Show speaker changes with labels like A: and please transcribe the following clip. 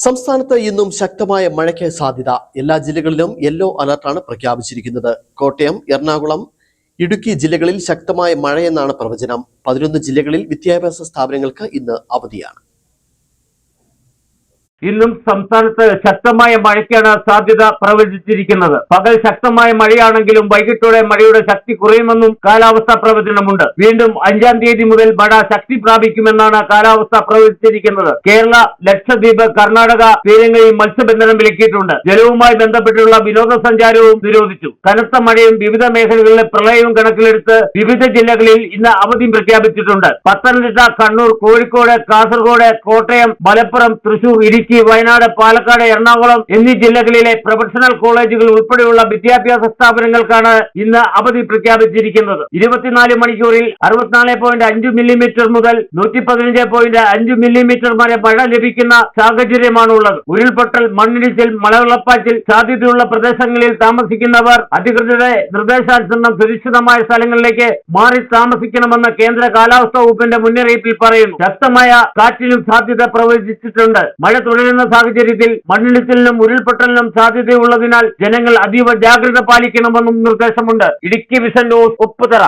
A: സംസ്ഥാനത്ത് ഇന്നും ശക്തമായ മഴയ്ക്ക് സാധ്യത. എല്ലാ ജില്ലകളിലും യെല്ലോ അലർട്ടാണ് പ്രഖ്യാപിച്ചിരിക്കുന്നത്. കോട്ടയം, എറണാകുളം, ഇടുക്കി ജില്ലകളിൽ ശക്തമായ മഴയെന്നാണ് പ്രവചനം. 11 ജില്ലകളിൽ വിദ്യാഭ്യാസ സ്ഥാപനങ്ങൾക്ക് ഇന്ന് അവധിയാണ്.
B: ഇന്നും സംസ്ഥാനത്ത് ശക്തമായ മഴയ്ക്കാണ് സാധ്യത പ്രവചിച്ചിരിക്കുന്നത്. പകൽ ശക്തമായ മഴയാണെങ്കിലും വൈകിട്ടോടെ മഴയുടെ ശക്തി കുറയുമെന്നും കാലാവസ്ഥാ പ്രവചനമുണ്ട്. വീണ്ടും 5-ാം തീയതി മുതൽ മഴ ശക്തി പ്രാപിക്കുമെന്നാണ് കാലാവസ്ഥ പ്രവചിച്ചിരിക്കുന്നത്. കേരള, ലക്ഷദ്വീപ്, കർണാടക തീരങ്ങളിൽ മത്സ്യബന്ധനം വിലക്കിയിട്ടുണ്ട്. ജലവുമായി ബന്ധപ്പെട്ടുള്ള വിനോദസഞ്ചാരവും നിരോധിച്ചു. കനത്ത മഴയും വിവിധ മേഖലകളിലെ പ്രളയവും കണക്കിലെടുത്ത് വിവിധ ജില്ലകളിൽ ഇന്ന് അവധി പ്രഖ്യാപിച്ചിട്ടുണ്ട്. പത്തനംതിട്ട, കണ്ണൂർ, കോഴിക്കോട്, കാസർഗോഡ്, കോട്ടയം, മലപ്പുറം, തൃശൂർ, ഇടുക്കി, വയനാട്, പാലക്കാട്, എറണാകുളം എന്നീ ജില്ലകളിലെ പ്രൊഫഷണൽ കോളേജുകൾ ഉൾപ്പെടെയുള്ള വിദ്യാഭ്യാസ സ്ഥാപനങ്ങൾക്കാണ് ഇന്ന് അവധി പ്രഖ്യാപിച്ചിരിക്കുന്നത്. 24 മണിക്കൂറിൽ 64.5 മില്ലിമീറ്റർ മുതൽ 115.5 മില്ലിമീറ്റർ വരെ മഴ ലഭിക്കുന്ന സാഹചര്യമാണുള്ളത്. ഉരുൾപൊട്ടൽ, മണ്ണിടിച്ചിൽ, മലവെള്ളപ്പാച്ചിൽ സാധ്യതയുള്ള പ്രദേശങ്ങളിൽ താമസിക്കുന്നവർ അധികൃതരുടെ നിർദ്ദേശാനുസരണം സുരക്ഷിതമായ സ്ഥലങ്ങളിലേക്ക് മാറി താമസിക്കണമെന്ന് കേന്ദ്ര കാലാവസ്ഥാ വകുപ്പിന്റെ മുന്നറിയിപ്പിൽ പറയുന്നു. ശക്തമായ കാറ്റിനും സാധ്യത പ്രവചിച്ചിട്ടുണ്ട്. മഴ തുടരുന്ന സാഹചര്യത്തിൽ മണ്ണിടിച്ചിലിനും ഉരുൾപൊട്ടലിനും സാധ്യതയുള്ളതിനാൽ ജനങ്ങൾ അതീവ ജാഗ്രത പാലിക്കണമെന്നും നിർദ്ദേശമുണ്ട്. Idukki vision news, Upputhara.